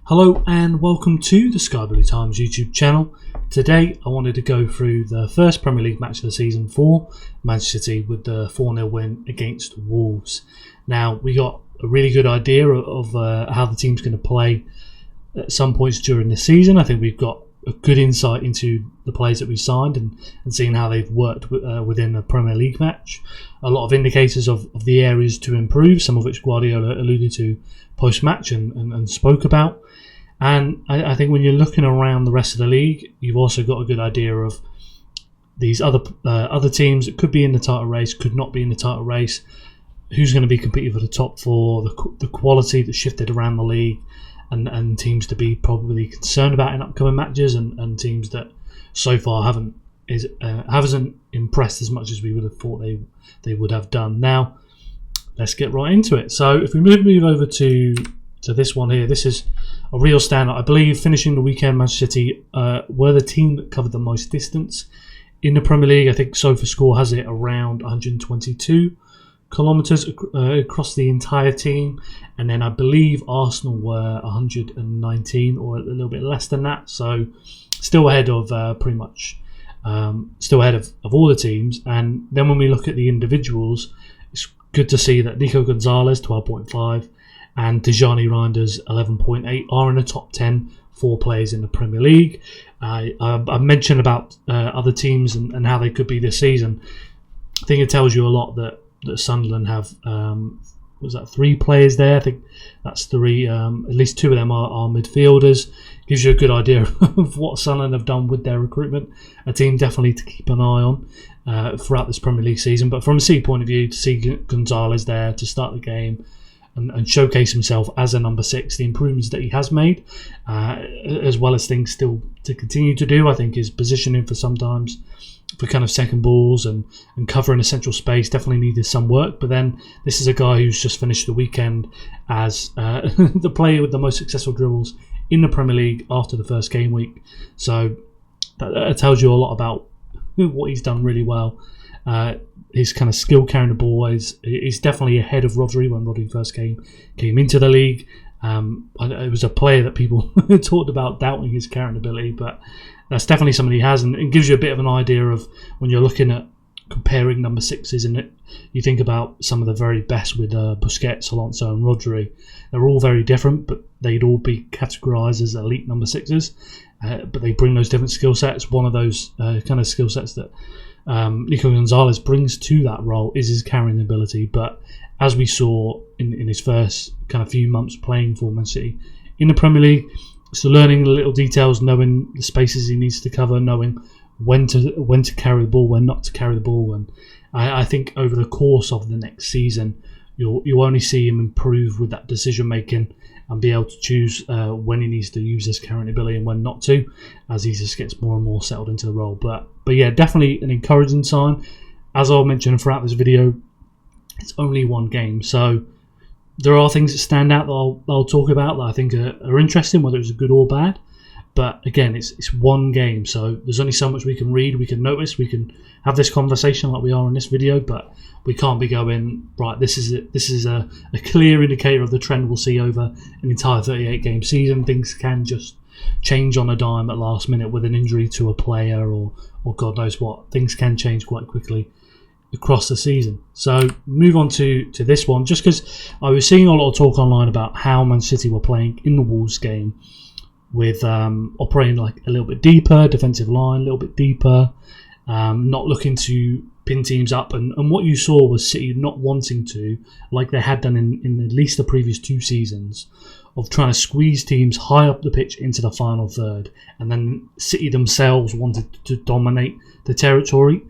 Hello and welcome to the Sky Blue Times YouTube channel. Today I wanted to go through the first Premier League match of the season for Manchester City with the 4-0 win against Wolves. Now we got a really good idea of how the team's going to play at some points during the season. I think we've got a good insight into the players that we signed and seeing how they've worked within a Premier League match. A lot of indicators of the areas to improve, some of which Guardiola alluded to post-match and spoke about. And I think when you're looking around the rest of the league, you've also got a good idea of these other teams that could be in the title race, could not be in the title race, who's going to be competing for the top four, the quality that shifted around the league, and teams to be probably concerned about in upcoming matches, and teams that so far haven't impressed as much as we would have thought they would have done. Now, let's get right into it. So if we move over to this one here, this is a real standout. I believe finishing the weekend, Manchester City were the team that covered the most distance in the Premier League. I think SofaScore has it around 122 kilometres across the entire team, and then I believe Arsenal were 119 or a little bit less than that, so still ahead of pretty much still ahead of all the teams. And then when we look at the individuals, it's good to see that Nico Gonzalez 12.5 and Tijani Reinders 11.8 are in the top 10 for players in the Premier League. I mentioned about other teams and how they could be this season. I think it tells you a lot that Sunderland have three players there. I think that's three. At least two of them are midfielders. Gives you a good idea of what Sunderland have done with their recruitment. A team definitely to keep an eye on throughout this Premier League season. But from a City point of view, to see Gonzalez there to start the game and showcase himself as a number 6, the improvements that he has made, as well as things still to continue to do. I think his positioning for sometimes for kind of second balls and covering a central space definitely needed some work. But then this is a guy who's just finished the weekend as the player with the most successful dribbles in the Premier League after the first game week. So that tells you a lot about what he's done really well. His kind of skill carrying the ball is definitely ahead of Rodri when Rodri first came into the league. It was a player that people talked about doubting his carrying ability, but that's definitely something he has, and it gives you a bit of an idea of when you're looking at comparing number 6s, and you think about some of the very best with Busquets, Alonso and Rodri. They're all very different, but they'd all be categorised as elite number 6s, but they bring those different skill sets. One of those kind of skill sets that Nico Gonzalez brings to that role is his carrying ability. But as we saw in his first kind of few months playing for Man City in the Premier League, so learning the little details, knowing the spaces he needs to cover, knowing when to carry the ball, when not to carry the ball. And I think over the course of the next season, you'll only see him improve with that decision making and be able to choose when he needs to use his carrying ability and when not to, as he just gets more and more settled into the role. But yeah, definitely an encouraging sign. As I'll mention throughout this video, it's only one game, so there are things that stand out that I'll talk about that I think are interesting, whether it's good or bad. But again, it's one game, so there's only so much we can read, we can notice, we can have this conversation like we are in this video, but we can't be going, right, this is a clear indicator of the trend we'll see over an entire 38-game season. Things can just change on a dime at last minute with an injury to a player or God knows what. Things can change quite quickly across the season. So move on to this one, just because I was seeing a lot of talk online about how Man City were playing in the Wolves game with operating like a little bit deeper, defensive line a little bit deeper, not looking to pin teams up, and what you saw was City not wanting to, like they had done in at least the previous 2 seasons, of trying to squeeze teams high up the pitch into the final third, and then City themselves wanted to dominate the territory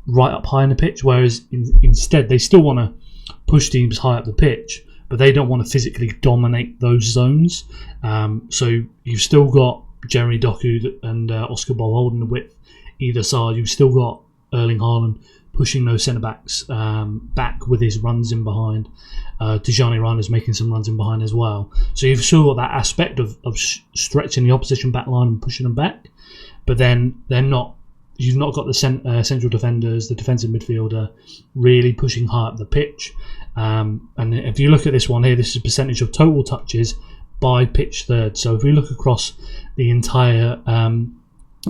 right up high in the pitch, whereas instead they still want to push teams high up the pitch, but they don't want to physically dominate those zones. So you've still got Jeremy Doku and Oscar Bob holding the width either side. You've still got Erling Haaland pushing those centre-backs back with his runs in behind. Tijani Reinders making some runs in behind as well. So you've still got that aspect of stretching the opposition back line and pushing them back, but then you've not got the central defenders, the defensive midfielder, really pushing high up the pitch. And if you look at this one here, this is percentage of total touches by pitch third. So if we look across the entire time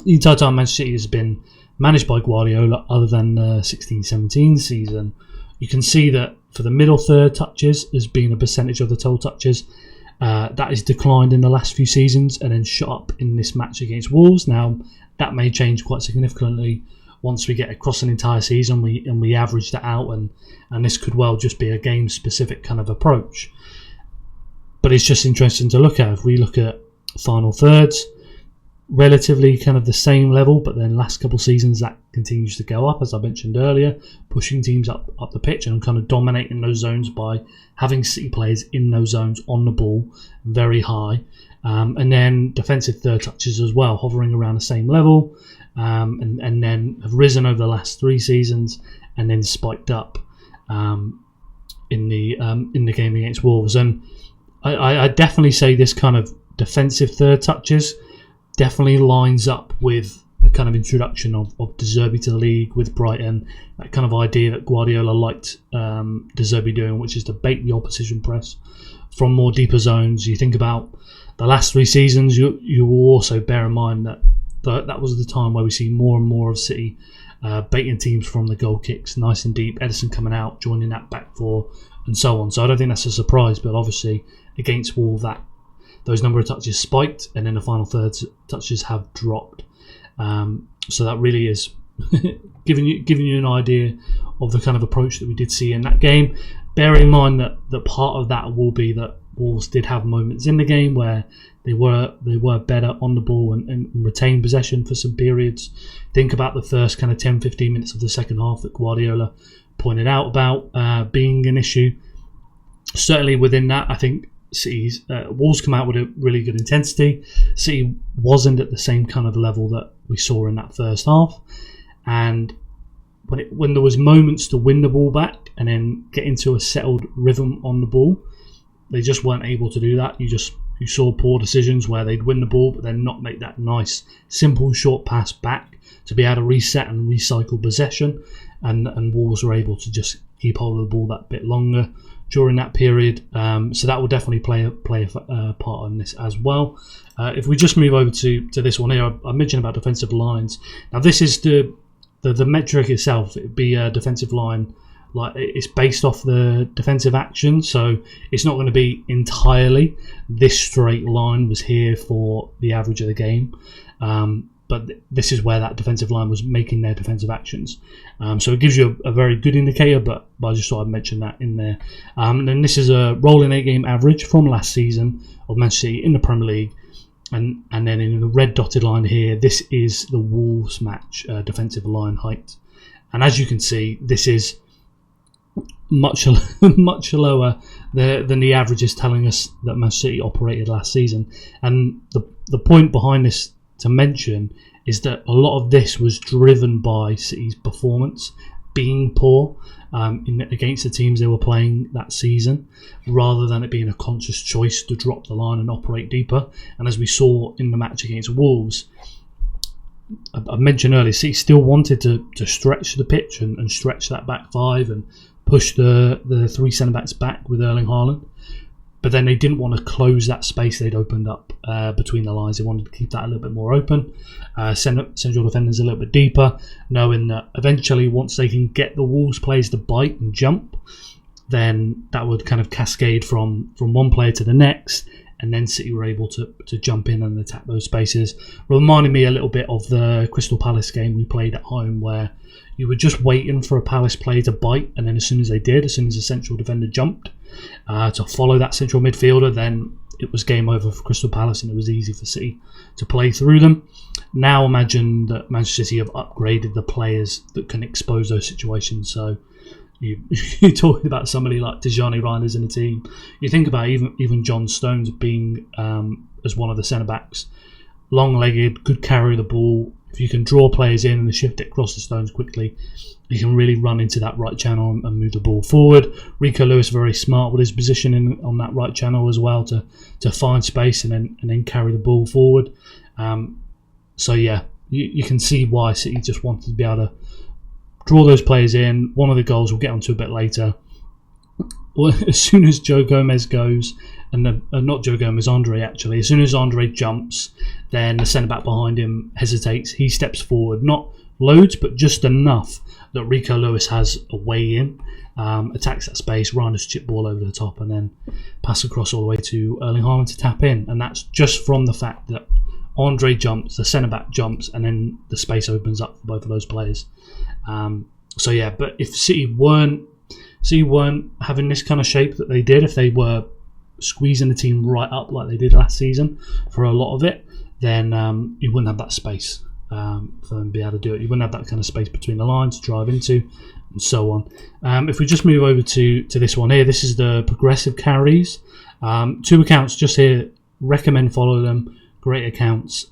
Manchester City has been managed by Guardiola, other than the 16-17 season, you can see that for the middle third touches as being a percentage of the total touches, that has declined in the last few seasons and then shot up in this match against Wolves. Now, that may change quite significantly once we get across an entire season and we average that out, and this could well just be a game-specific kind of approach. But it's just interesting to look at. If we look at final thirds, relatively kind of the same level, but then last couple of seasons that continues to go up, as I mentioned earlier, pushing teams up the pitch and kind of dominating those zones by having City players in those zones on the ball very high, and then defensive third touches as well, hovering around the same level, and then have risen over the last 3 seasons and then spiked up in the game against Wolves. And I definitely say this kind of defensive third touches definitely lines up with the kind of introduction of De Zerbi to the league with Brighton, that kind of idea that Guardiola liked De Zerbi doing, which is to bait the opposition press from more deeper zones. You think about the last 3 seasons, you will also bear in mind that that was the time where we see more and more of City baiting teams from the goal kicks, nice and deep, Ederson coming out, joining that back 4, and so on. So I don't think that's a surprise, but obviously against Wolves, those number of touches spiked, and then the final third touches have dropped. So that really is giving you an idea of the kind of approach that we did see in that game. Bearing in mind that part of that will be that Wolves did have moments in the game where they were better on the ball and retained possession for some periods. Think about the first kind of 10-15 minutes of the second half that Guardiola pointed out about being an issue. Certainly within that, I think City's Wolves come out with a really good intensity. City wasn't at the same kind of level that we saw in that first half, and when there was moments to win the ball back and then get into a settled rhythm on the ball, they just weren't able to do that. You saw poor decisions where they'd win the ball but then not make that nice simple short pass back to be able to reset and recycle possession, and Wolves were able to just keep hold of the ball that bit longer during that period. So that will definitely play a part in this as well. If we just move over to this one here, I mentioned about defensive lines. Now this is the metric itself. It'd be a defensive line, like it's based off the defensive action, so it's not going to be entirely this straight line was here for the average of the game. But this is where that defensive line was making their defensive actions. So it gives you a very good indicator, but I just thought I'd mention that in there. And this is a rolling 8-game average from last season of Manchester City in the Premier League. And then in the red dotted line here, this is the Wolves match defensive line height. And as you can see, this is much lower than the average is telling us that Manchester City operated last season. And the point behind this to mention is that a lot of this was driven by City's performance being poor against the teams they were playing that season, rather than it being a conscious choice to drop the line and operate deeper. And as we saw in the match against Wolves, I mentioned earlier, City still wanted to stretch the pitch and stretch that back 5 and push the 3 centre-backs back with Erling Haaland. But then they didn't want to close that space they'd opened up between the lines. They wanted to keep that a little bit more open, send central defenders a little bit deeper, knowing that eventually once they can get the Wolves players to bite and jump, then that would kind of cascade from one player to the next, and then City were able to jump in and attack those spaces. Reminded me a little bit of the Crystal Palace game we played at home, where you were just waiting for a Palace player to bite, and then as soon as they did, as soon as the central defender jumped to follow that central midfielder, then it was game over for Crystal Palace and it was easy for City to play through them. Now imagine that Manchester City have upgraded the players that can expose those situations. So you're talking about somebody like Tijani Reinders in the team. You think about even John Stones being as one of the centre-backs, long-legged, could carry the ball. If you can draw players in and shift it across the Stones quickly, you can really run into that right channel and move the ball forward. Rico Lewis very smart with his positioning on that right channel as well to find space and then carry the ball forward. So yeah, you can see why City just wanted to be able to draw those players in. One of the goals we'll get onto a bit later. Well, as soon as Joe Gomez goes, and not Joe Gomez, Andre actually. As soon as Andre jumps, then the centre back behind him hesitates. He steps forward, not loads, but just enough that Rico Lewis has a way in, attacks that space, Reinders chip ball over the top, and then pass across all the way to Erling Haaland to tap in. And that's just from the fact that Andre jumps, the centre back jumps, and then the space opens up for both of those players. So yeah, but if City weren't having this kind of shape that they did, if they were squeezing the team right up like they did last season for a lot of it, then you wouldn't have that space for them to be able to do it. You wouldn't have that kind of space between the lines to drive into, and so on. If we just move over to this one here, this is the progressive carries. 2 accounts just here. Recommend follow them. Great accounts.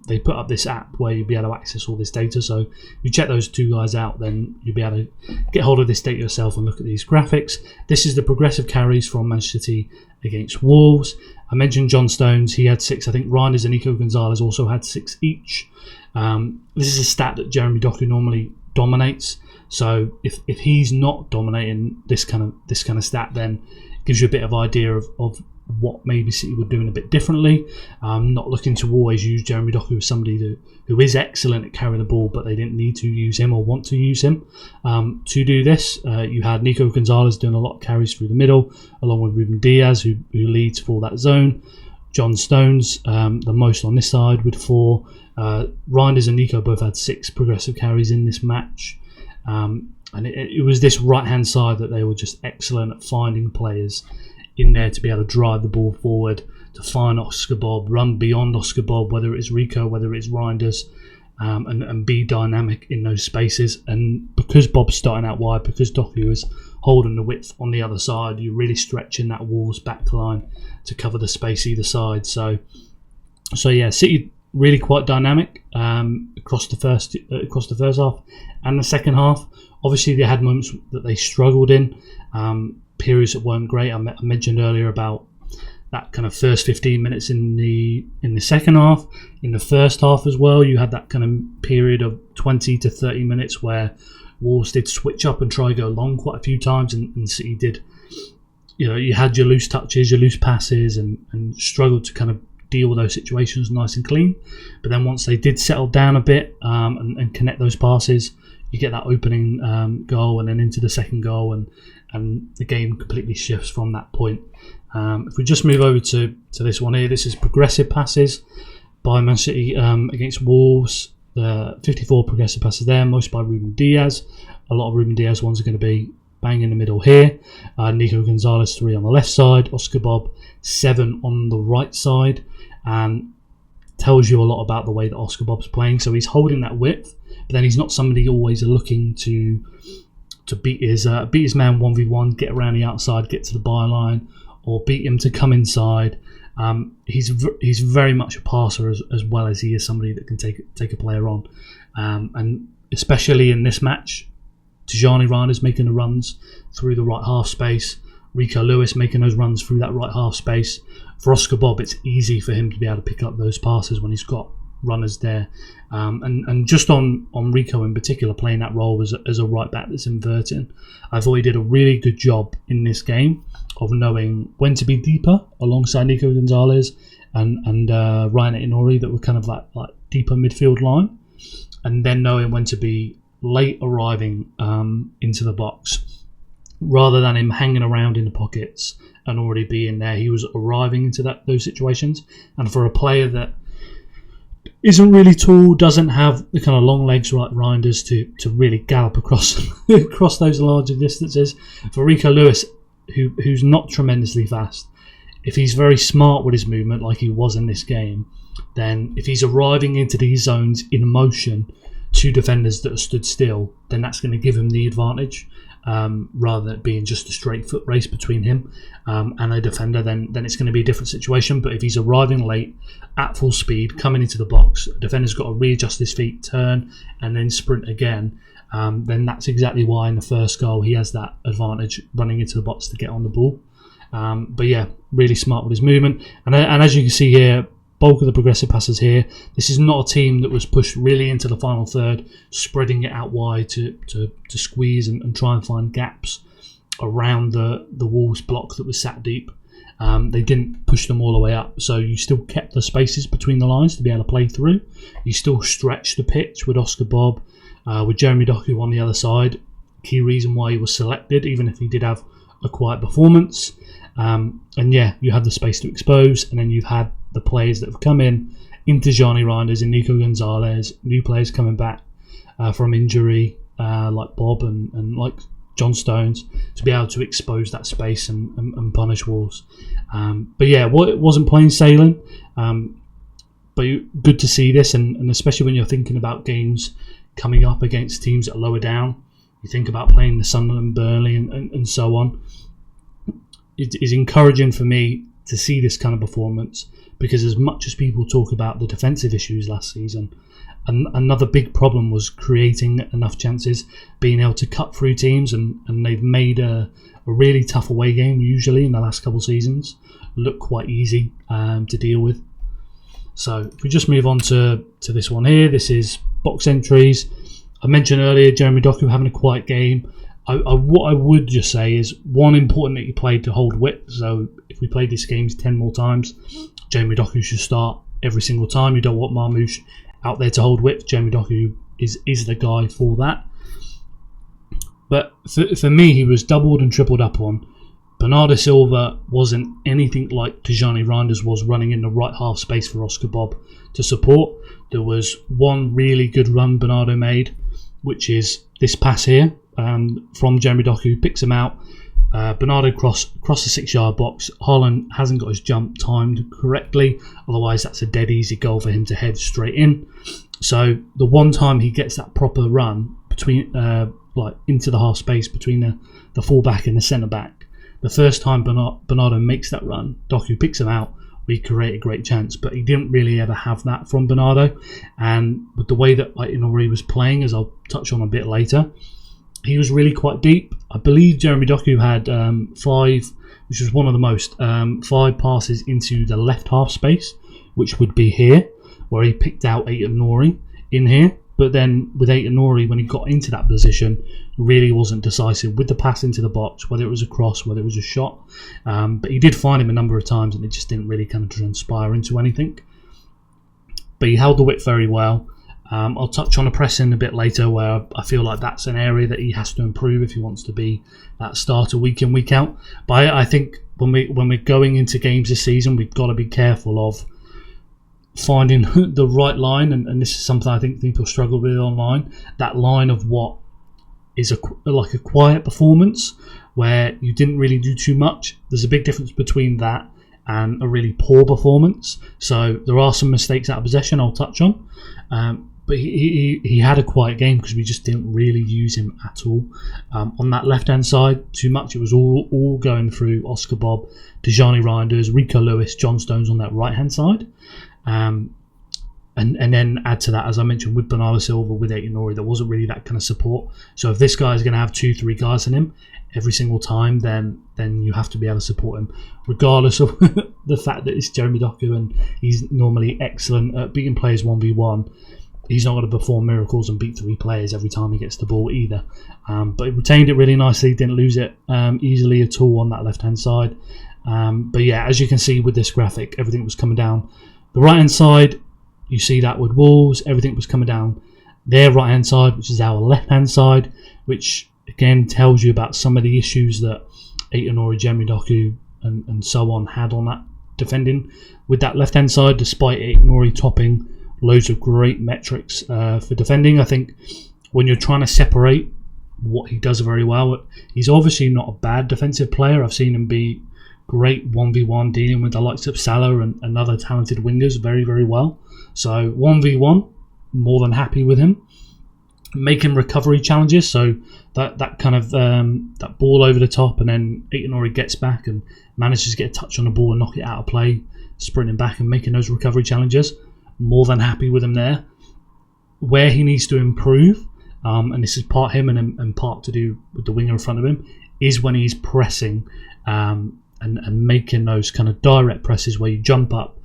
They put up this app where you'll be able to access all this data. So if you check those 2 guys out, then you'll be able to get hold of this data yourself and look at these graphics. This is the progressive carries from Manchester City against Wolves. I mentioned John Stones. He had 6. I think Reinders and Nico Gonzalez also had 6 each. This is a stat that Jeremy Doku normally dominates. So if he's not dominating this kind of stat, then it gives you a bit of idea of what maybe City were doing a bit differently. Not looking to always use Jeremy Doku as somebody who is excellent at carrying the ball, but they didn't need to use him or want to use him to do this. You had Nico Gonzalez doing a lot of carries through the middle, along with Ruben Diaz, who leads for that zone. John Stones, the most on this side with 4. Reinders and Nico both had 6 progressive carries in this match. And it was this right-hand side that they were just excellent at finding players in there to be able to drive the ball forward, to find Oscar Bob, run beyond Oscar Bob, whether it's Rico, whether it's Reinders, and be dynamic in those spaces. And because Bob's starting out wide, because Doku is holding the width on the other side, you're really stretching that Wolves back line to cover the space either side. So yeah, City really quite dynamic across the first half and the second half. Obviously, they had moments that they struggled in. Periods that weren't great. I mentioned earlier about that kind of first 15 minutes in the second half. In the first half as well, you had that kind of period of 20 to 30 minutes where Wolves did switch up and try to go long quite a few times, and City did. You had your loose touches, your loose passes, and struggled to kind of deal with those situations nice and clean. But then once they did settle down a bit and connect those passes, you get that opening goal, and then into the second goal, and the game completely shifts from that point. If we just move over to this one here, this is progressive passes by Man City against Wolves. 54 progressive passes there, most by Ruben Diaz. A lot of Ruben Diaz ones are going to be bang in the middle here. Nico Gonzalez 3 on the left side, Oscar Bob 7 on the right side, and tells you a lot about the way that Oscar Bob's playing. So he's holding that width, but then he's not somebody always looking to beat his man 1v1, get around the outside, get to the byline, or beat him to come inside. He's very much a passer as well as he is somebody that can take a player on, and especially in this match, Tijani Reinders making the runs through the right half space, Rico Lewis making those runs through that right half space. For Oscar Bob, it's easy for him to be able to pick up those passes when he's got runners there, and just on Rico in particular, playing that role as a right back that's inverting. I thought he did a really good job in this game of knowing when to be deeper alongside Nico Gonzalez and Ryan Inori, that were kind of like deeper midfield line, and then knowing when to be late arriving into the box, rather than him hanging around in the pockets and already being there. He was arriving into those situations, and for a player that isn't really tall, doesn't have the kind of long legs like Reinders to really gallop across those larger distances. For Rico Lewis, who's not tremendously fast, if he's very smart with his movement like he was in this game, then if he's arriving into these zones in motion to defenders that are stood still, then that's going to give him the advantage, rather than it being just a straight foot race between him and a defender. Then it's going to be a different situation. But if he's arriving late at full speed, coming into the box, the defender's got to readjust his feet, turn, and then sprint again. Then that's exactly why in the first goal he has that advantage running into the box to get on the ball. But yeah, really smart with his movement. And as you can see here, bulk of the progressive passes here. This is not a team that was pushed really into the final third, spreading it out wide to squeeze and try and find gaps around the Wolves block that was sat deep. They didn't push them all the way up, so you still kept the spaces between the lines to be able to play through. You still stretched the pitch with Oscar Bob, with Jeremy Doku on the other side. Key reason why he was selected, even if he did have a quiet performance. And yeah, you had the space to expose, and then you've had the players that have come into Johnny Reinders and Nico Gonzalez, new players coming back from injury, like Bob and like John Stones, to be able to expose that space and punish Wolves. But yeah, it wasn't plain sailing. But good to see this, and especially when you're thinking about games coming up against teams that are lower down. You think about playing the Sunderland, Burnley, and so on. It is encouraging for me to see this kind of performance, because as much as people talk about the defensive issues last season, another big problem was creating enough chances, being able to cut through teams, and they've made a really tough away game, usually in the last couple of seasons, look quite easy to deal with. So if we just move on to this one here, this is box entries. I mentioned earlier Jeremy Doku having a quiet game. What I would just say is, one, important that he played to hold width. So if we play these games 10 more times, Jeremy Doku should start every single time. You don't want Marmoush out there to hold width. Jeremy Doku is the guy for that. But for me, he was doubled and tripled up on. Bernardo Silva wasn't anything like Tijani Reinders was running in the right half space for Oscar Bob to support. There was one really good run Bernardo made, which is this pass here. From Jeremy Doku, picks him out. Bernardo across the 6-yard box. Haaland hasn't got his jump timed correctly, otherwise that's a dead easy goal for him to head straight in. So the one time he gets that proper run between, into the half space between the fullback and the centre back, the first time Bernardo makes that run, Doku picks him out. We create a great chance, but he didn't really ever have that from Bernardo. And with the way that Inorri was playing, as I'll touch on a bit later, he was really quite deep. I believe Jeremy Doku had 5, which was one of the most, 5 passes into the left half space, which would be here, where he picked out Inorri in here. But then with Inorri, when he got into that position, really wasn't decisive with the pass into the box, whether it was a cross, whether it was a shot. But he did find him a number of times, and it just didn't really kind of transpire into anything. But he held the width very well. I'll touch on a pressing a bit later, where I feel like that's an area that he has to improve if he wants to be that starter week in, week out. But I think when we're going into games this season, we've got to be careful of finding the right line, and this is something I think people struggle with online. That line of what is like a quiet performance, where you didn't really do too much. There's a big difference between that and a really poor performance. So there are some mistakes out of possession I'll touch on. But he had a quiet game because we just didn't really use him at all. On that left-hand side, too much. It was all going through Oscar Bob, Tijani Reinders, Rico Lewis, John Stones on that right-hand side. And then add to that, as I mentioned, with Bernardo Silva, with Inorri, there wasn't really that kind of support. So if this guy is going to have 2-3 guys in him every single time, then you have to be able to support him, regardless of the fact that it's Jeremy Doku and he's normally excellent at beating players 1v1. He's not going to perform miracles and beat 3 players every time he gets the ball either. But he retained it really nicely, didn't lose it easily at all on that left-hand side. But yeah, as you can see with this graphic, everything was coming down the right-hand side. You see that with Wolves, everything was coming down their right-hand side, which is our left-hand side, which again tells you about some of the issues that Inorri, Jeremy Doku, and so on had on that defending with that left-hand side, despite Inorri topping loads of great metrics for defending. I think when you're trying to separate what he does very well, he's obviously not a bad defensive player. I've seen him be great 1v1 dealing with the likes of Salah and other talented wingers very, very well. So 1v1, more than happy with him. Making recovery challenges, so that kind of that ball over the top, and then Inorri gets back and manages to get a touch on the ball and knock it out of play, sprinting back and making those recovery challenges. More than happy with him there. Where he needs to improve, and this is part him and part to do with the winger in front of him, is when he's pressing and making those kind of direct presses where you jump up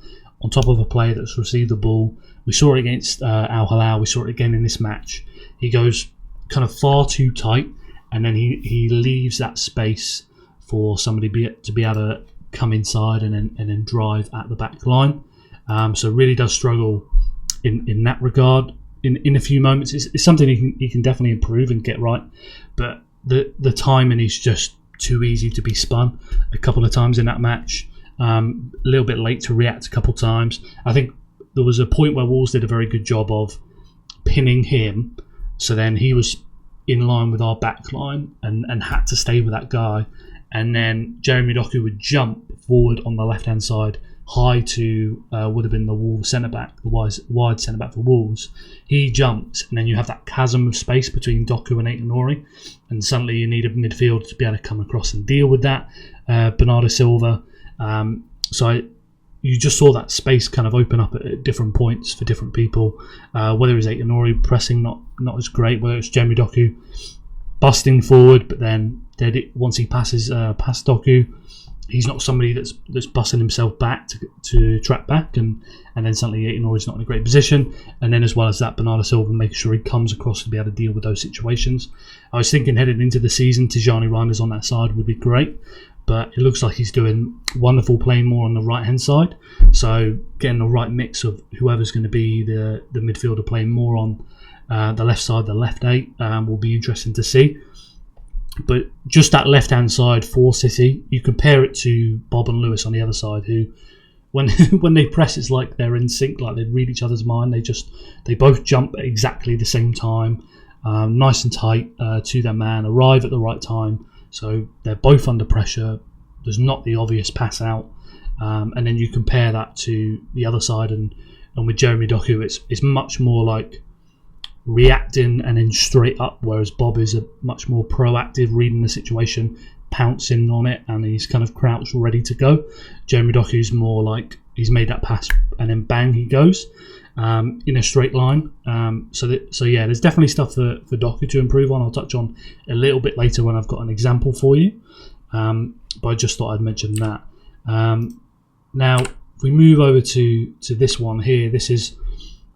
on top of a player that's received the ball. We saw it against Al Hilal. We saw it again in this match. He goes kind of far too tight, and then he leaves that space for somebody to be able to come inside and then drive at the back line. So really does struggle in that regard. In a few moments, it's something he can definitely improve and get right, but the timing is just too easy to be spun a couple of times in that match. A little bit late to react a couple times. I think there was a point where Wolves did a very good job of pinning him, so then he was in line with our back line and had to stay with that guy, and then Jeremy Doku would jump forward on the left hand side high to would have been the Wolves centre back, the wide centre back for Wolves. He jumps, and then you have that chasm of space between Doku and Aït-Nouri, and suddenly you need a midfielder to be able to come across and deal with that. Bernardo Silva. You just saw that space kind of open up at different points for different people. Whether it was Aït-Nouri pressing not as great, whether it's Jeremy Doku busting forward, but then once he passes past Doku, he's not somebody that's busting himself back to track back, and then suddenly Aït-Nouri's not in a great position. And then as well as that, Bernardo Silva making sure he comes across to be able to deal with those situations. I was thinking heading into the season, Tijani Reinders on that side would be great, but it looks like he's doing wonderful playing more on the right hand side. So getting the right mix of whoever's going to be the midfielder playing more on the left side, the left eight, will be interesting to see. But just that left-hand side for City, you compare it to Bob and Lewis on the other side, who, when they press, it's like they're in sync, like they read each other's mind. They both jump at exactly the same time, nice and tight to their man, arrive at the right time. So they're both under pressure. There's not the obvious pass out, and then you compare that to the other side, and with Jeremy Doku, it's much more like reacting and then straight up, whereas Bob is a much more proactive, reading the situation, pouncing on it, and he's kind of crouched ready to go. Jeremy Doku's more like he's made that pass and then bang he goes in a straight line. So yeah, there's definitely stuff for Doku to improve on. I'll touch on a little bit later when I've got an example for you, but I just thought I'd mention that. Now if we move over to this one here, this is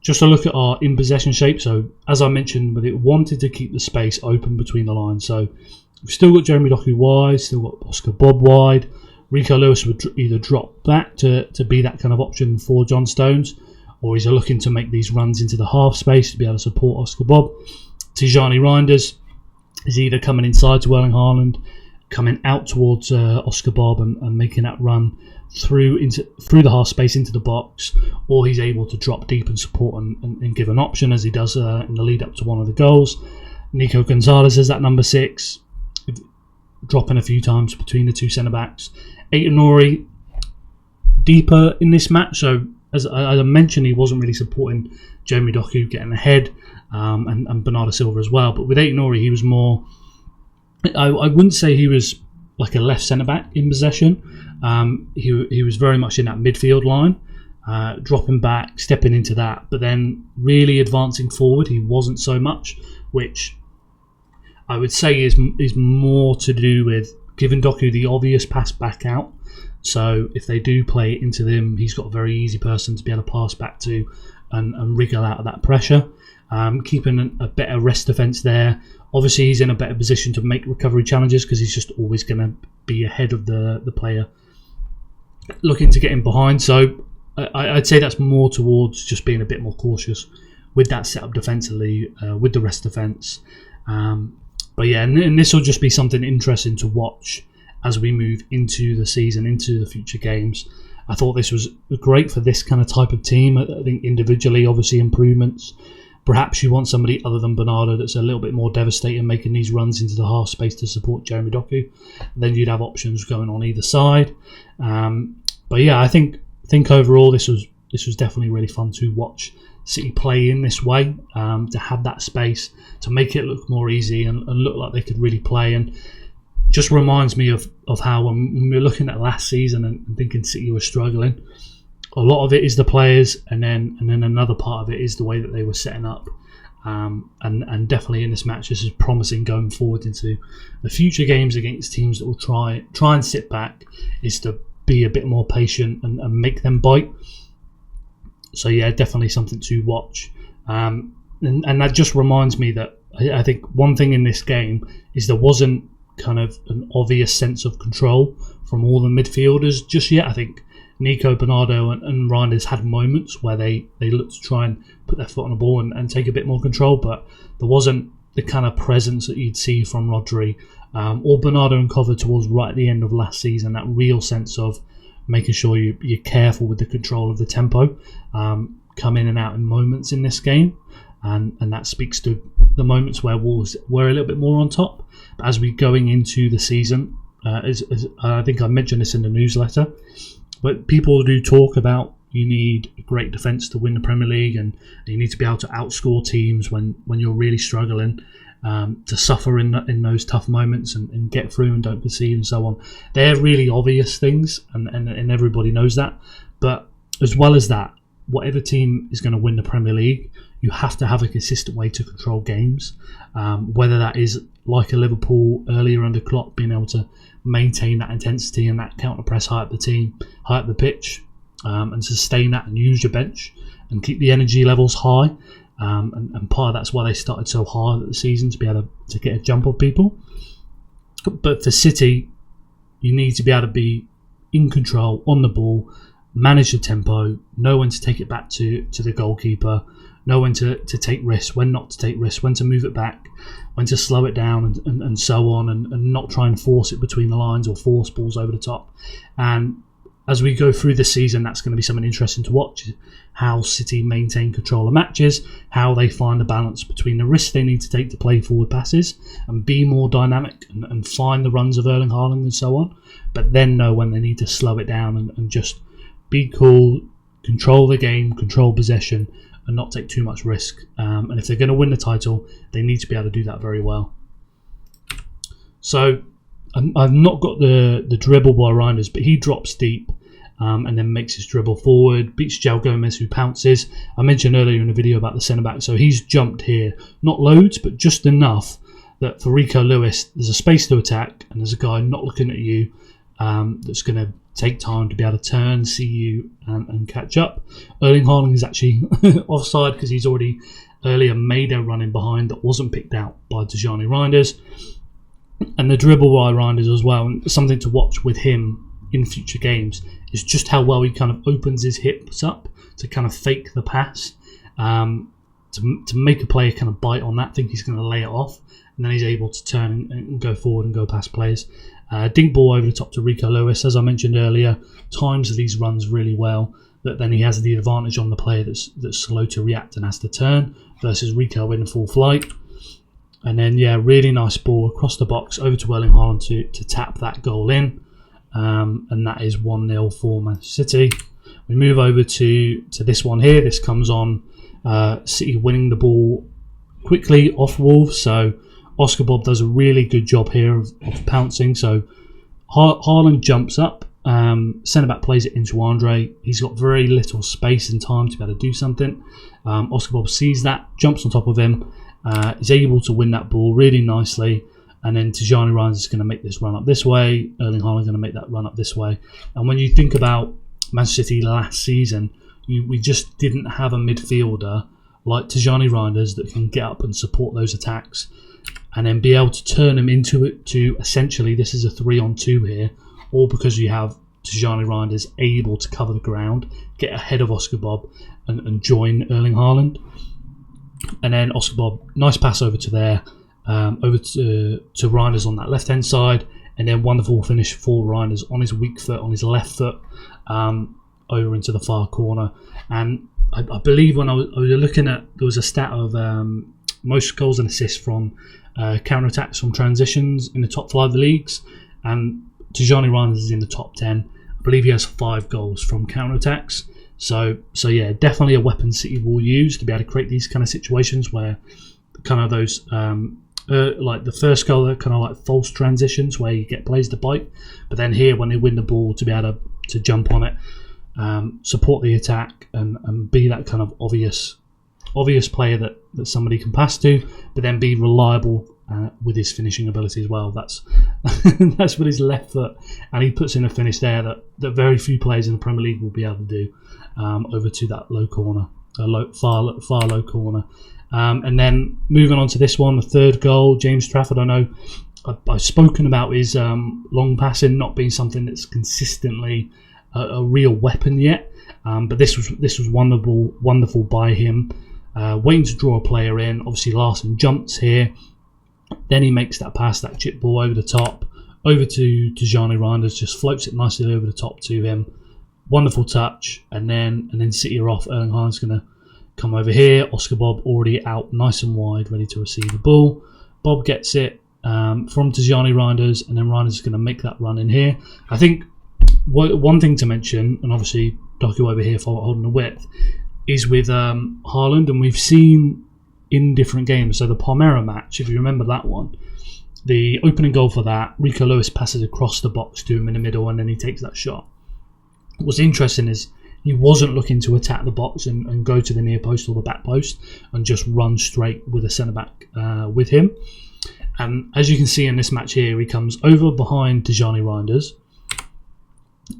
just a look at our in-possession shape. So as I mentioned, but it wanted to keep the space open between the lines. So we've still got Jeremy Doku wide, still got Oscar Bob wide. Rico Lewis would either drop back to be that kind of option for John Stones, or he's looking to make these runs into the half space to be able to support Oscar Bob. Tijani Reinders is either coming inside to Erling Haaland, coming out towards Oscar Bob and making that run through the half space into the box, or he's able to drop deep and support and give an option, as he does in the lead up to one of the goals. Nico Gonzalez is that number 6, dropping a few times between the two centre backs. Aït-Nouri deeper in this match, so as I mentioned, he wasn't really supporting Jeremy Doku getting ahead, and Bernardo Silva as well. But with Aït-Nouri, he was more, I wouldn't say he was like a left centre back in possession. He was very much in that midfield line, dropping back, stepping into that, but then really advancing forward he wasn't so much, which I would say is more to do with giving Doku the obvious pass back out. So if they do play it into them, he's got a very easy person to be able to pass back to and wriggle out of that pressure. Keeping a better rest defence there. Obviously he's in a better position to make recovery challenges because he's just always going to be ahead of the player looking to get in behind. So I'd say that's more towards just being a bit more cautious with that setup defensively, with the rest defence. But yeah, and this will just be something interesting to watch as we move into the season, into the future games. I thought this was great for this kind of type of team. I think individually, obviously, improvements. Perhaps you want somebody other than Bernardo that's a little bit more devastating, making these runs into the half space to support Jeremy Doku. Then you'd have options going on either side. But yeah, I think overall this was definitely really fun to watch City play in this way, to have that space, to make it look more easy and look like they could really play. And just reminds me of how when we were looking at last season and thinking City were struggling, a lot of it is the players, and then another part of it is the way that they were setting up. And definitely in this match, this is promising going forward into the future games against teams that will try and sit back, is to be a bit more patient and make them bite. So yeah, definitely something to watch. And that just reminds me that I think one thing in this game is there wasn't kind of an obvious sense of control from all the midfielders just yet. I think Nico, Bernardo and Reinders had moments where they looked to try and put their foot on the ball and take a bit more control, but there wasn't the kind of presence that you'd see from Rodri or Bernardo and Cover towards right at the end of last season, that real sense of making sure you're careful with the control of the tempo, come in and out in moments in this game, and that speaks to the moments where Wolves were a little bit more on top. But as we're going into the season, as I think I mentioned this in the newsletter, but people do talk about you need a great defence to win the Premier League, and you need to be able to outscore teams when you're really struggling, to suffer in those tough moments and get through and don't concede and so on. They're really obvious things, and everybody knows that. But as well as that, whatever team is going to win the Premier League, you have to have a consistent way to control games, whether that is like a Liverpool earlier under Klopp, being able to maintain that intensity and that counter press high up the pitch, and sustain that and use your bench and keep the energy levels high, and part of that's why they started so hard at the season, to be able to get a jump on people. But for City, you need to be able to be in control on the ball, manage the tempo, know when to take it back to the goalkeeper, know when to take risks, when not to take risks, when to move it back, when to slow it down, and so on, and not try and force it between the lines or force balls over the top. And as we go through the season, that's going to be something interesting to watch, how City maintain control of matches, how they find the balance between the risks they need to take to play forward passes and be more dynamic and find the runs of Erling Haaland and so on, but then know when they need to slow it down and just be cool, control the game, control possession, and not take too much risk. And if they're going to win the title, they need to be able to do that very well. So I've not got the dribble by Reinders, but he drops deep and then makes his dribble forward, beats João Gomez, who pounces. I mentioned earlier in the video about the centre-back, so he's jumped here. Not loads, but just enough that for Rico Lewis, there's a space to attack, and there's a guy not looking at you that's going to take time to be able to turn, see you, and catch up. Erling Haaland is actually offside because he's already earlier made a run in behind that wasn't picked out by Tijani Reinders. And the dribble by Reinders as well, and something to watch with him in future games, is just how well he kind of opens his hips up to kind of fake the pass, to make a player kind of bite on that, think he's going to lay it off, and then he's able to turn and go forward and go past players. Dink ball over the top to Rico Lewis, as I mentioned earlier, times these runs really well, that then he has the advantage on the player that's slow to react and has to turn, versus Rico in full flight. And then, really nice ball across the box over to Erling Haaland to tap that goal in. And that is 1-0 for Manchester City. We move over to this one here. This comes on City winning the ball quickly off Wolves. So Oscar Bob does a really good job here of pouncing. So Haaland jumps up. Centre-back plays it into Andre. He's got very little space and time to be able to do something. Oscar Bob sees that, jumps on top of him, is able to win that ball really nicely. And then Tijani Reinders is going to make this run up this way. Erling Haaland is going to make that run up this way. And when you think about Manchester City last season, we just didn't have a midfielder like Tijani Reinders that can get up and support those attacks and then be able to turn them into it to essentially this is a 3-on-2 here, all because you have Tijani Reinders able to cover the ground, get ahead of Oscar Bob and join Erling Haaland. And then Oscar Bob, nice pass over to there. Over to Reinders on that left-hand side, and then wonderful finish for Reinders on his weak foot, on his left foot, over into the far corner. And I believe when I was looking at, there was a stat of most goals and assists from counter-attacks from transitions in the top 5 leagues, and Tijani Reinders is in the top 10. I believe he has 5 goals from counter-attacks. So yeah, definitely a weapon City will use to be able to create these kind of situations where kind of those like the first goal, they're kind of like false transitions where you get players to bite, but then here when they win the ball to be able to jump on it, support the attack and be that kind of obvious player that somebody can pass to, but then be reliable with his finishing ability as well. That's that's with his left foot, and he puts in a finish there that very few players in the Premier League will be able to do, over to that low corner, far low corner. And then moving on to this one, the third goal, James Trafford. I know I've spoken about his long passing not being something that's consistently a real weapon yet, but this was wonderful by him, waiting to draw a player in. Obviously Larson jumps here, then he makes that pass, that chip ball over the top, over to Tijani Reinders, just floats it nicely over the top to him. Wonderful touch, and then City are off. Erling Haaland's going to come over here. Oscar Bob already out nice and wide, ready to receive the ball. Bob gets it from Tijani Reinders, and then Reinders is going to make that run in here. I think one thing to mention, and obviously Doku over here for holding the width, is with Haaland, and we've seen in different games. So the Palmeiras match, if you remember that one, the opening goal for that, Rico Lewis passes across the box to him in the middle, and then he takes that shot. What's interesting is he wasn't looking to attack the box and go to the near post or the back post and just run straight with a centre-back with him. And as you can see in this match here, he comes over behind Tijani Reinders.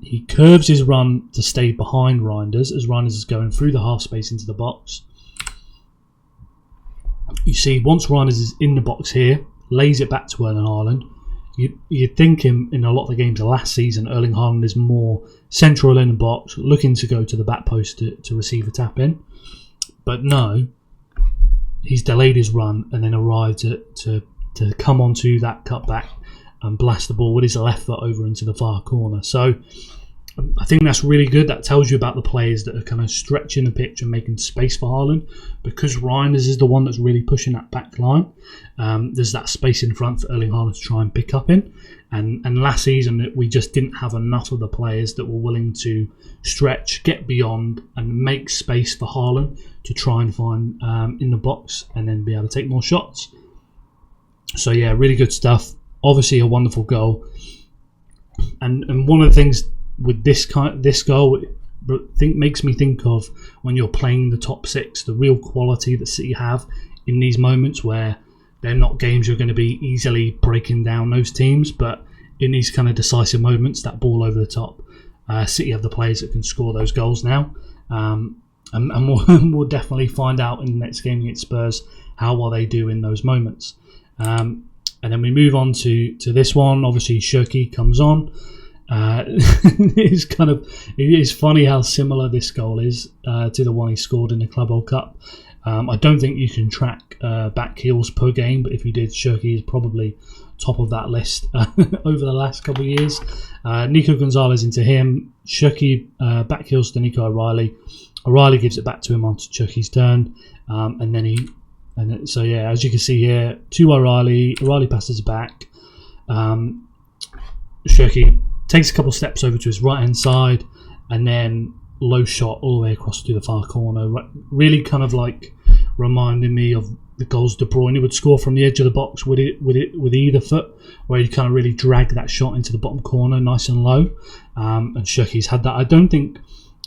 He curves his run to stay behind Reinders as Reinders is going through the half space into the box. You see, once Reinders is in the box here, lays it back to Erling Haaland. You'd think in a lot of the games of last season, Erling Haaland is more central in the box, looking to go to the back post to receive a tap in. But no, he's delayed his run and then arrived to come onto that cutback and blast the ball with his left foot over into the far corner. So I think that's really good. That tells you about the players that are kind of stretching the pitch and making space for Haaland, because Reinders is the one that's really pushing that back line. There's that space in front for Erling Haaland to try and pick up in. And last season, we just didn't have enough of the players that were willing to stretch, get beyond, and make space for Haaland to try and find in the box and then be able to take more shots. So yeah, really good stuff. Obviously a wonderful goal. And one of the things with this goal, makes me think of when you're playing the top six, the real quality that City have in these moments where they're not games you're going to be easily breaking down those teams, but in these kind of decisive moments, that ball over the top, City have the players that can score those goals now. And we'll definitely find out in the next game against Spurs how well they do in those moments. And then we move on to this one. Obviously, Shirky comes on. It's funny how similar this goal is to the one he scored in the Club World Cup. I don't think you can track back heels per game, but if you did, Shirky is probably top of that list over the last couple of years. Nico Gonzalez into him. Shirky back heels to Nico O'Reilly. O'Reilly gives it back to him onto Shirky's turn, so yeah, as you can see here, to O'Reilly. O'Reilly passes back. Shirky takes a couple steps over to his right hand side, and then low shot all the way across to the far corner. Really kind of like reminding me of the goals De Bruyne would score from the edge of the box with either foot, where he'd kind of really drag that shot into the bottom corner nice and low. And Shirky's had that. I don't think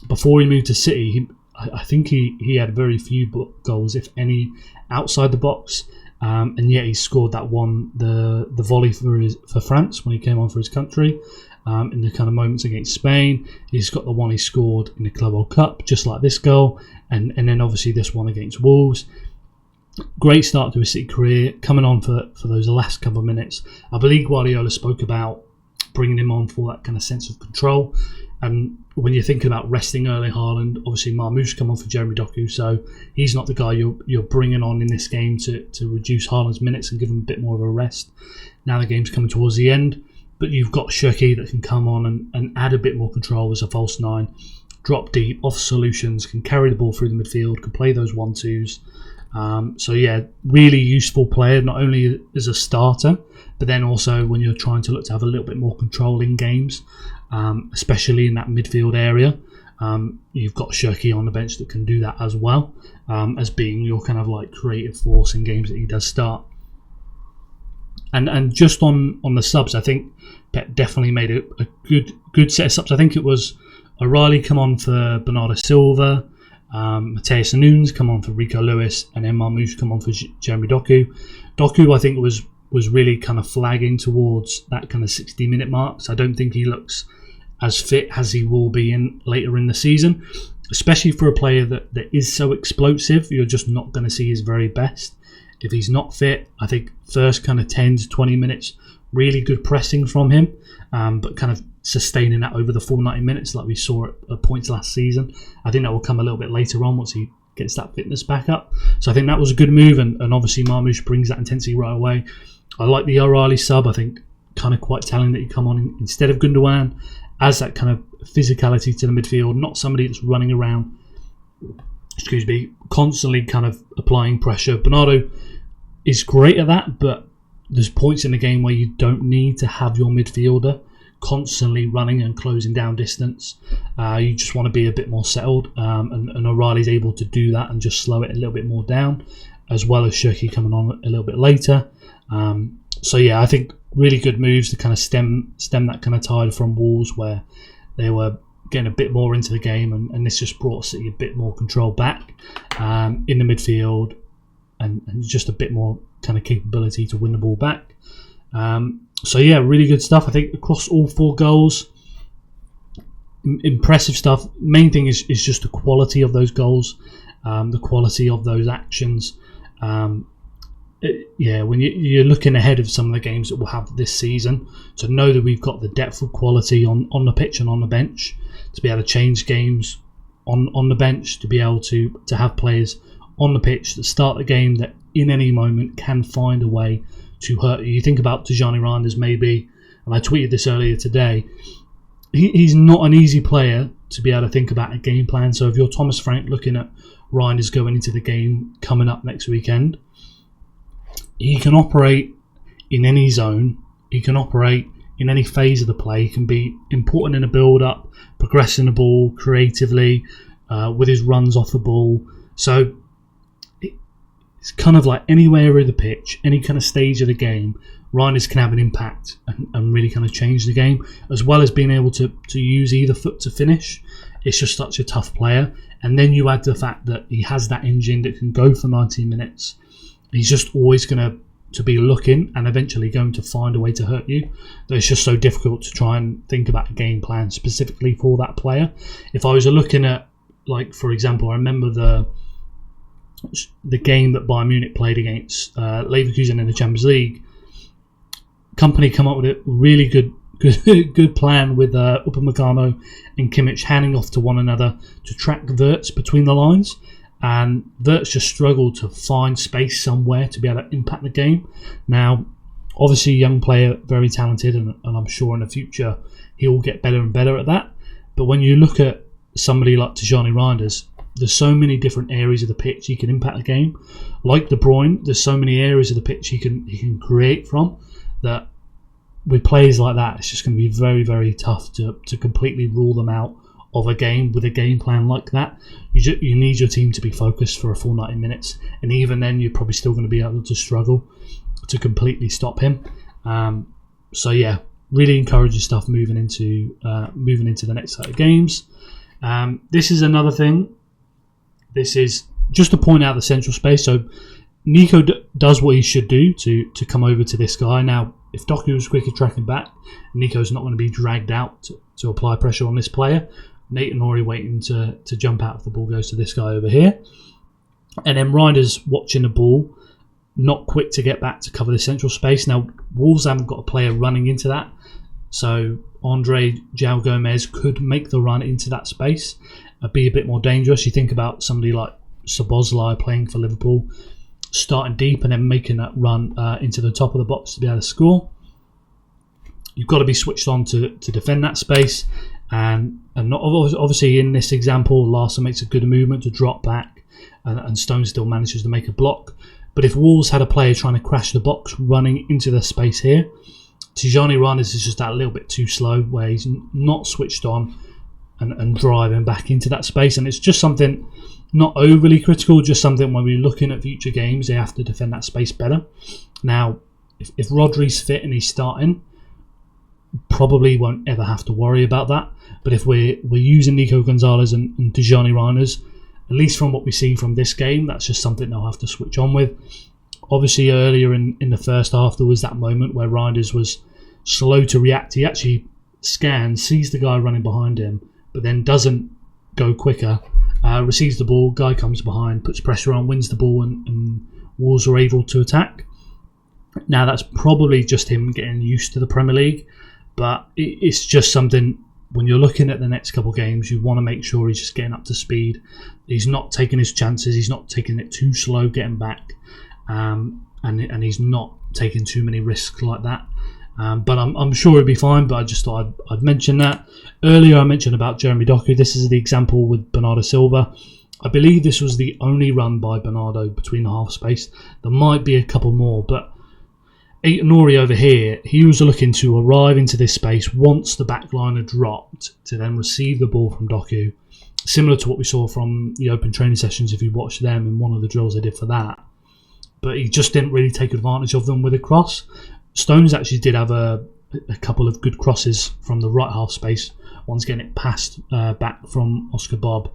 before he moved to City, I think he had very few goals, if any, outside the box. And yet he scored that one, the volley for France when he came on for his country. In the kind of moments against Spain, he's got the one he scored in the Club World Cup, just like this goal, and then obviously this one against Wolves. Great start to his City career, coming on for those last couple of minutes. I believe Guardiola spoke about bringing him on for that kind of sense of control. And when you think about resting Erling Haaland, obviously Marmoush come on for Jeremy Doku, so he's not the guy you're bringing on in this game to reduce Haaland's minutes and give him a bit more of a rest. Now the game's coming towards the end, but you've got Shirky that can come on and add a bit more control as a false nine, drop deep, off solutions, can carry the ball through the midfield, can play those 1-2s. So yeah, really useful player, not only as a starter, but then also when you're trying to look to have a little bit more control in games, especially in that midfield area. You've got Shirky on the bench that can do that as well, as being your kind of like creative force in games that he does start. And just on the subs, I think Pep definitely made a good set of subs. I think it was O'Reilly come on for Bernardo Silva, Mateus Nunes come on for Rico Lewis, and then Marmoush come on for Jeremy Doku. Doku, I think, was really kind of flagging towards that kind of 60-minute mark. So I don't think he looks as fit as he will be later in the season, especially for a player that is so explosive. You're just not going to see his very best If he's not fit, I think first kind of 10 to 20 minutes, really good pressing from him, but kind of sustaining that over the full 90 minutes like we saw at points last season. I think that will come a little bit later on once he gets that fitness back up. So I think that was a good move, and obviously Marmoush brings that intensity right away. I like the O'Reilly sub. I think kind of quite telling that he come on instead of Gundogan, as that kind of physicality to the midfield, not somebody that's running around, constantly kind of applying pressure. Bernardo is great at that, but there's points in the game where you don't need to have your midfielder constantly running and closing down distance. You just want to be a bit more settled, and O'Reilly's able to do that and just slow it a little bit more down, as well as Shirky coming on a little bit later. So yeah, I think really good moves to kind of stem that kind of tide from Wolves, where they were getting a bit more into the game, and this just brought City a bit more control back in the midfield, and just a bit more kind of capability to win the ball back. So yeah, really good stuff. I think across all 4 goals, impressive stuff. Main thing is just the quality of those goals, the quality of those actions. When you're looking ahead of some of the games that we'll have this season, to know that we've got the depth of quality on the pitch and on the bench, to be able to change games on the bench, to be able to have players on the pitch that start the game that in any moment can find a way to hurt you. You think about Tijani Reinders maybe, and I tweeted this earlier today, he's not an easy player to be able to think about a game plan. So if you're Thomas Frank looking at Reinders going into the game coming up next weekend, he can operate in any zone, he can operate in any phase of the play, he can be important in a build-up, progressing the ball creatively, with his runs off the ball. So it's kind of like anywhere of the pitch, any kind of stage of the game, Reinders can have an impact and really kind of change the game, as well as being able to use either foot to finish. It's just such a tough player. And then you add the fact that he has that engine that can go for 90 minutes. He's just always going to be looking and eventually going to find a way to hurt you. That it's just so difficult to try and think about a game plan specifically for that player. If I was looking at, like, for example, I remember the game that Bayern Munich played against Leverkusen in the Champions League. Company come up with a really good plan with Upamecano and Kimmich handing off to one another to track Wirtz between the lines, and Wirtz just struggled to find space somewhere to be able to impact the game. Now, obviously, young player, very talented, and I'm sure in the future he'll get better and better at that. But when you look at somebody like Tijani Reinders, there's so many different areas of the pitch he can impact the game. Like De Bruyne, there's so many areas of the pitch he can create from, that with players like that, it's just going to be very, very tough to completely rule them out of a game with a game plan like that. You need your team to be focused for a full 90 minutes, and even then you're probably still going to be able to struggle to completely stop him. So yeah, really encouraging stuff moving into the next set of games. This is another thing. This is just to point out the central space. So Nico does what he should do to come over to this guy. Now, if Doku was quicker tracking back, Nico's not going to be dragged out to apply pressure on this player. Nathan Ori waiting to jump out if the ball goes to this guy over here. And then Reinders watching the ball, not quick to get back to cover the central space. Now, Wolves haven't got a player running into that, so Andre João Gomez could make the run into that space, be a bit more dangerous. You think about somebody like Szoboszlai playing for Liverpool, starting deep and then making that run into the top of the box to be able to score. You've got to be switched on to defend that space, and not obviously in this example, Larson makes a good movement to drop back, and Stone still manages to make a block. But if Wolves had a player trying to crash the box running into the space here, Tijani Reinders is just that little bit too slow, where he's not switched on and driving back into that space. And it's just something not overly critical, just something when we're looking at future games, they have to defend that space better. Now, if Rodri's fit and he's starting, probably won't ever have to worry about that. But if we're using Nico Gonzalez and Tijani Reinders, at least from what we see from this game, that's just something they'll have to switch on with. Obviously, earlier in the first half, there was that moment where Reinders was slow to react. He actually scans, sees the guy running behind him, but then doesn't go quicker. Receives the ball, guy comes behind, puts pressure on, wins the ball, and Wolves were able to attack. Now that's probably just him getting used to the Premier League, but it's just something when you're looking at the next couple of games, you want to make sure he's just getting up to speed. He's not taking his chances. He's not taking it too slow getting back, and he's not taking too many risks like that. But I'm sure he'll be fine. But I just thought I'd mention that. Earlier I mentioned about Jeremy Doku. This is the example with Bernardo Silva. I believe this was the only run by Bernardo between the half space. There might be a couple more, but Aït-Nouri over here, he was looking to arrive into this space once the back line had dropped to then receive the ball from Doku. Similar to what we saw from the open training sessions if you watched them in one of the drills they did for that. But he just didn't really take advantage of them with a cross. Stones actually did have a couple of good crosses from the right half space. One's getting it passed back from Oscar Bob.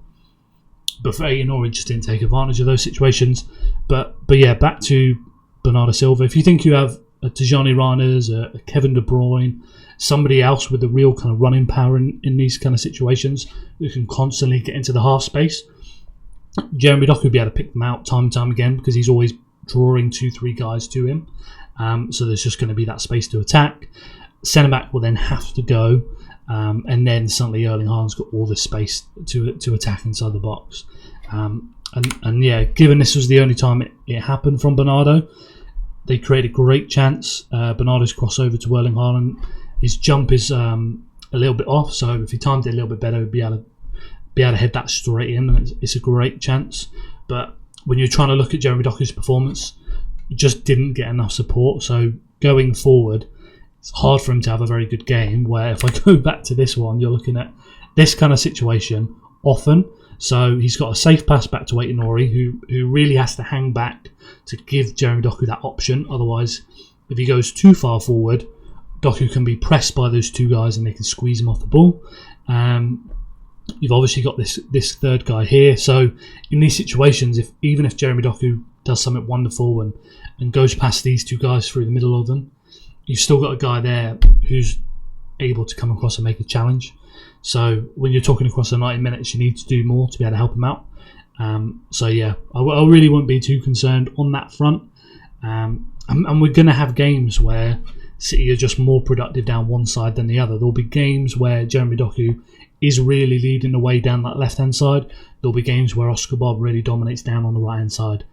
But for Aït-Nouri, just didn't take advantage of those situations. But yeah, back to Bernardo Silva. If you think you have a Tijani Reinders, a Kevin De Bruyne, somebody else with the real kind of running power in these kind of situations who can constantly get into the half space, Jeremy Doku will be able to pick them out time and time again because he's always drawing 2-3 guys to him. So there's just going to be that space to attack. Centre back will then have to go, and then suddenly Erling Haaland's got all this space to attack inside the box. And yeah, given this was the only time it happened from Bernardo, they created a great chance. Bernardo's crossover to Erling Haaland, his jump is a little bit off, so if he timed it a little bit better, he'd be able to head that straight in, and it's a great chance. But when you're trying to look at Jeremy Doku's performance, he just didn't get enough support. So going forward, it's hard for him to have a very good game, where if I go back to this one, you're looking at this kind of situation often. So he's got a safe pass back to Aït-Nouri, who really has to hang back to give Jeremy Doku that option. Otherwise, if he goes too far forward, Doku can be pressed by those two guys and they can squeeze him off the ball. You've obviously got this third guy here. So in these situations, even if Jeremy Doku does something wonderful and goes past these two guys through the middle of them, you've still got a guy there who's able to come across and make a challenge. So when you're talking across the 90 minutes, you need to do more to be able to help him out. So yeah, I really won't be too concerned on that front. And we're going to have games where City are just more productive down one side than the other. There'll be games where Jeremy Doku is really leading the way down that left-hand side. There'll be games where Oscar Bob really dominates down on the right-hand side.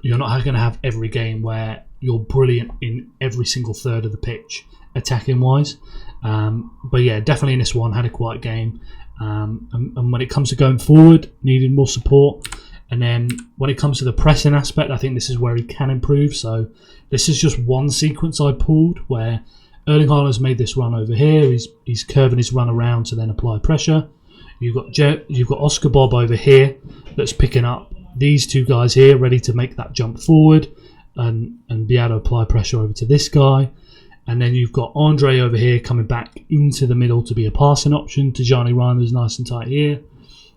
You're not going to have every game where you're brilliant in every single third of the pitch, attacking-wise. But yeah, definitely in this one, had a quiet game. And when it comes to going forward, needed more support. And then when it comes to the pressing aspect, I think this is where he can improve. So this is just one sequence I pulled where Erling Haaland's made this run over here. He's curving his run around to then apply pressure. You've got Oscar Bob over here that's picking up these two guys here, ready to make that jump forward and be able to apply pressure over to this guy. And then you've got Andre over here coming back into the middle to be a passing option. Tijani Reinders nice and tight here.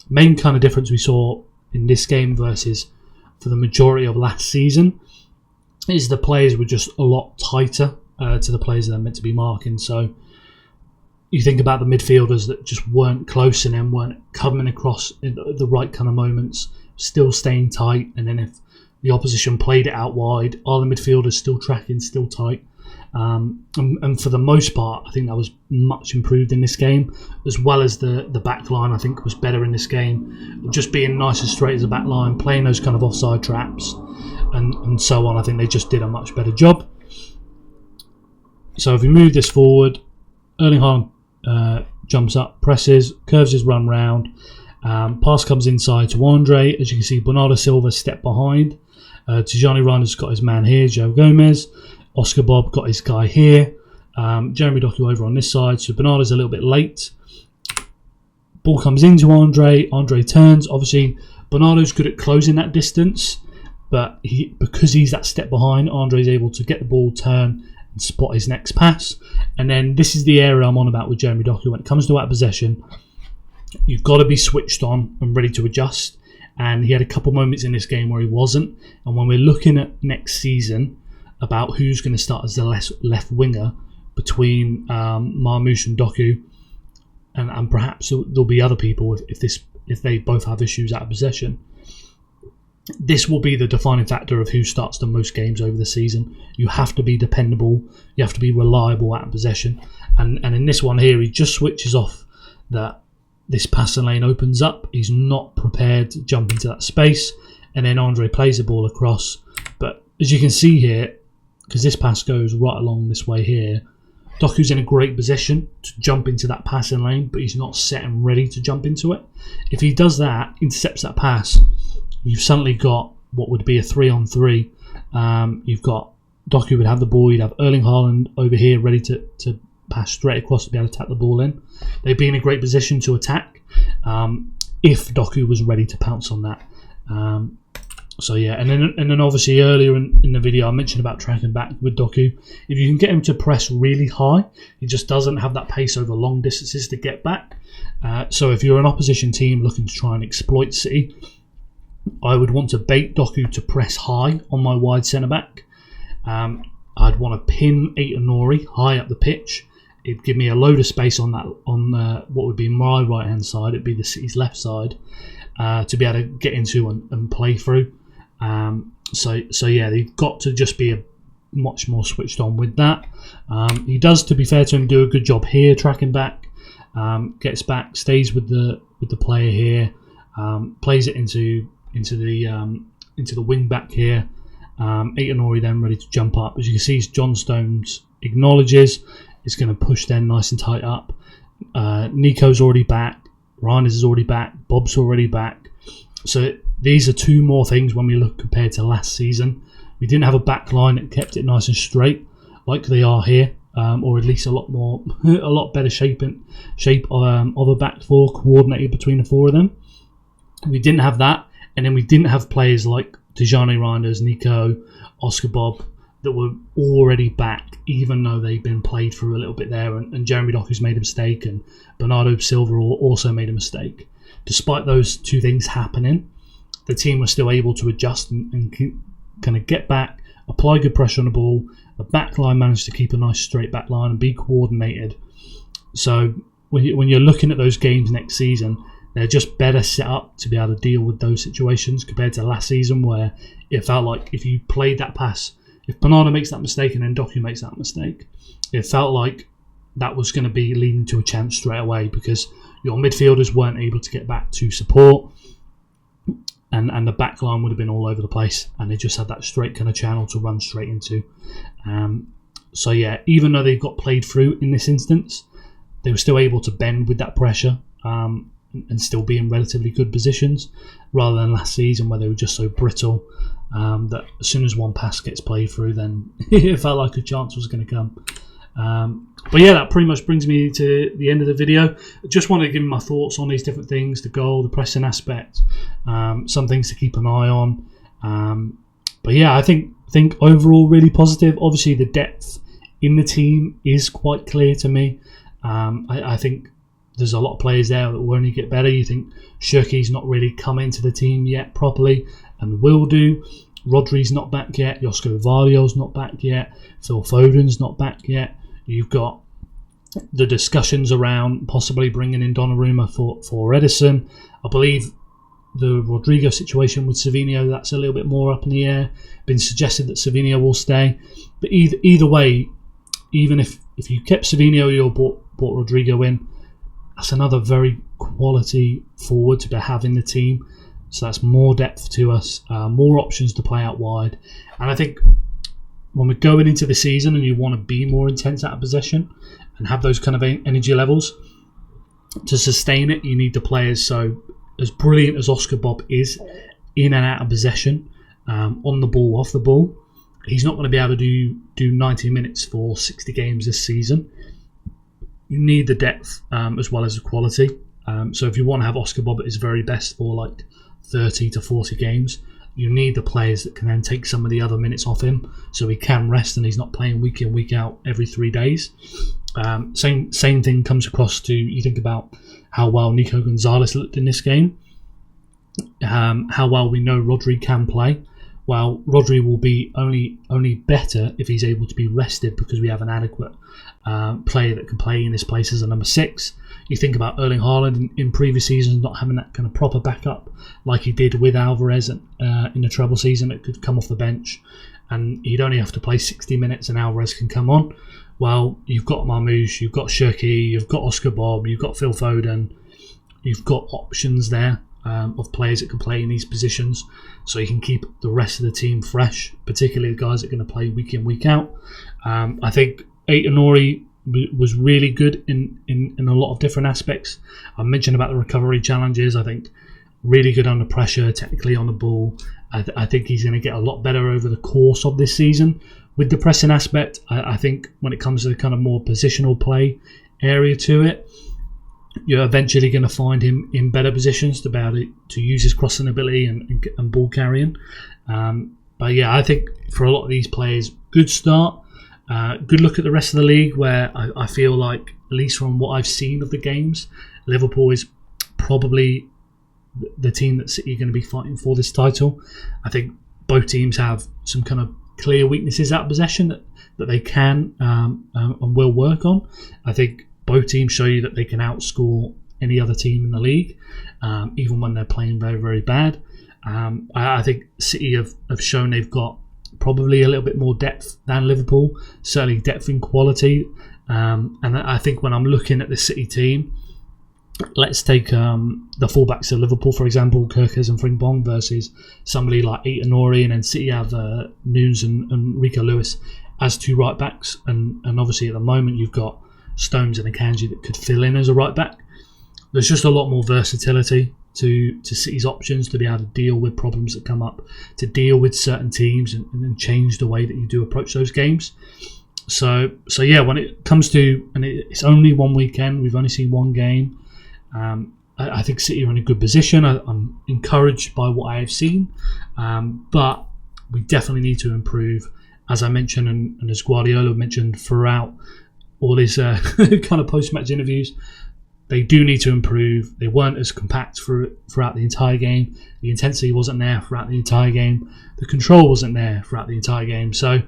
Main kind of difference we saw in this game versus for the majority of last season is the players were just a lot tighter to the players that they're meant to be marking. So you think about the midfielders that just weren't close and then weren't coming across in the right kind of moments, still staying tight. And then if the opposition played it out wide, are the midfielders still tracking, still tight? And for the most part, I think that was much improved in this game, as well as the back line. I think was better in this game, just being nice and straight as a back line, playing those kind of offside traps and so on. I think they just did a much better job. So if we move this forward, Erling Haaland jumps up, presses, curves his run round, pass comes inside to Andre. As you can see, Bernardo Silva stepped behind. Tijani Reinders got his man here, Joe Gomez. Oscar Bob got his guy here. Jeremy Doku over on this side. So Bernardo's a little bit late. Ball comes into Andre. Andre turns. Obviously, Bernardo's good at closing that distance. But because he's that step behind, Andre's able to get the ball, turn, and spot his next pass. And then this is the area I'm on about with Jeremy Doku. When it comes to out possession, you've got to be switched on and ready to adjust. And he had a couple moments in this game where he wasn't. And when we're looking at next season, about who's going to start as the left winger between Marmoush and Doku, and perhaps there'll be other people if they both have issues out of possession. this will be the defining factor of who starts the most games over the season. You have to be dependable. You have to be reliable at possession. And in this one here, he just switches off that this passing lane opens up. He's not prepared to jump into that space. And then Andre plays the ball across. But as you can see here, because this pass goes right along this way here, Doku's in a great position to jump into that passing lane, but he's not set and ready to jump into it. If he does that, intercepts that pass, you've suddenly got what would be a 3-on-3. You've got Doku would have the ball. You'd have Erling Haaland over here ready to pass straight across to be able to tap the ball in. They'd be in a great position to attack if Doku was ready to pounce on that. So yeah, and then obviously earlier in the video I mentioned about tracking back with Doku. If you can get him to press really high, he just doesn't have that pace over long distances to get back. So if you're an opposition team looking to try and exploit City, I would want to bait Doku to press high on my wide centre back. I'd want to pin Aït-Nouri high up the pitch. It'd give me a load of space on that what would be my right hand side. It'd be the City's left side to be able to get into and play through. So yeah, they've got to just be much more switched on with that. He does, to be fair to him, do a good job here tracking back. Gets back, stays with the player here, plays it into the wing back here. Aït-Nouri then ready to jump up. As you can see, John Stones acknowledges. It's going to push then nice and tight up. Nico's already back. Ryan is already back. Bob's already back. So these are two more things when we look compared to last season. We didn't have a back line that kept it nice and straight like they are here, or at least a lot better shape of a back four coordinated between the four of them. We didn't have that, and then we didn't have players like Tijani Reinders, Nico, Oscar Bob that were already back, even though they've been played through a little bit there, and Jeremy Doku's made a mistake, and Bernardo Silva also made a mistake. Despite those two things happening, the team was still able to adjust and kind of get back, apply good pressure on the ball. The back line managed to keep a nice straight back line and be coordinated. So when you're looking at those games next season, they're just better set up to be able to deal with those situations compared to last season, where it felt like if you played that pass, if Bernardo makes that mistake and then Doku makes that mistake, it felt like that was going to be leading to a chance straight away because your midfielders weren't able to get back to support, and the back line would have been all over the place, and they just had that straight kind of channel to run straight into. So yeah, even though they got played through in this instance, they were still able to bend with that pressure and still be in relatively good positions, rather than last season where they were just so brittle that as soon as one pass gets played through, then it felt like a chance was going to come. But yeah, that pretty much brings me to the end of the video. I just wanted to give you my thoughts on these different things, the goal, the pressing aspect, some things to keep an eye on. But yeah, I think overall really positive. Obviously the depth in the team is quite clear to me. I think there's a lot of players there that will only get better. You think Shirky's not really come into the team yet properly and will do. Rodri's not back yet. Josko Varlio's not back yet. Phil Foden's not back yet. You've got the discussions around possibly bringing in Donnarumma for Edison. I believe the Rodrigo situation with Savinho, that's a little bit more up in the air. Been suggested that Savinho will stay. But either way, even if you kept Savinho, you bought Rodrigo in, that's another very quality forward to have in the team. So that's more depth to us, more options to play out wide. And I think when we're going into the season and you want to be more intense out of possession and have those kind of energy levels, to sustain it, you need the players. So as brilliant as Oscar Bob is in and out of possession, on the ball, off the ball, he's not going to be able to do 90 minutes for 60 games this season. You need the depth as well as the quality. So if you want to have Oscar Bob at his very best for like 30 to 40 games, you need the players that can then take some of the other minutes off him so he can rest and he's not playing week in, week out every 3 days. Same thing comes across to, you think about how well Nico Gonzalez looked in this game, how well we know Rodri can play. Well, Rodri will be only better if he's able to be rested because we have an adequate player that can play in this place as a number 6. You think about Erling Haaland in previous seasons not having that kind of proper backup like he did with Alvarez in the treble season that could come off the bench, and he'd only have to play 60 minutes and Alvarez can come on. Well, you've got Marmoush, you've got Shirky, you've got Oscar Bob, you've got Phil Foden. You've got options there of players that can play in these positions, so you can keep the rest of the team fresh, particularly the guys that are going to play week in, week out. I think Aït-Nouri was really good in a lot of different aspects. I mentioned about the recovery challenges. I think really good under pressure, technically on the ball. I think he's going to get a lot better over the course of this season. With the pressing aspect, I think when it comes to the kind of more positional play area to it, you're eventually going to find him in better positions to be able to use his crossing ability and ball carrying. But yeah, I think for a lot of these players, good start. Good look at the rest of the league, where I feel like, at least from what I've seen of the games, Liverpool is probably the team that City are going to be fighting for this title. I think both teams have some kind of clear weaknesses out of possession that they can and will work on. I think both teams show you that they can outscore any other team in the league, even when they're playing very, very bad. I think City have shown they've got probably a little bit more depth than Liverpool, certainly depth in quality. And I think when I'm looking at the City team, let's take the fullbacks of Liverpool, for example, Kirkers and Frimpong, versus somebody like Aït-Nouri, and then City have Nunes and Rico Lewis as two right backs. And obviously at the moment you've got Stones and Akanji that could fill in as a right back. There's just a lot more versatility to City's options to be able to deal with problems that come up, to deal with certain teams and change the way that you do approach those games. So yeah, when it comes to, and it's only one weekend, we've only seen one game, I think City are in a good position. I'm encouraged by what I have seen, but we definitely need to improve, as I mentioned, and as Guardiola mentioned throughout all his kind of post-match interviews. They do need to improve. They weren't as compact throughout the entire game. The intensity wasn't there throughout the entire game. The control wasn't there throughout the entire game. So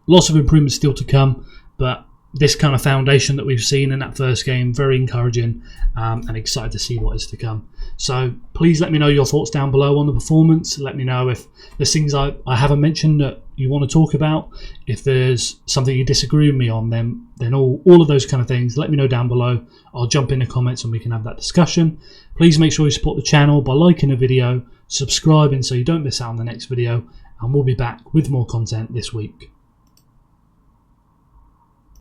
lots of improvements still to come, but this kind of foundation that we've seen in that first game, very encouraging, and excited to see what is to come. So please let me know your thoughts down below on the performance. Let me know if there's things I haven't mentioned that you want to talk about. If there's something you disagree with me on, then all of those kind of things, let me know down below. I'll jump in the comments and we can have that discussion. Please make sure you support the channel by liking the video, subscribing so you don't miss out on the next video, and we'll be back with more content this week.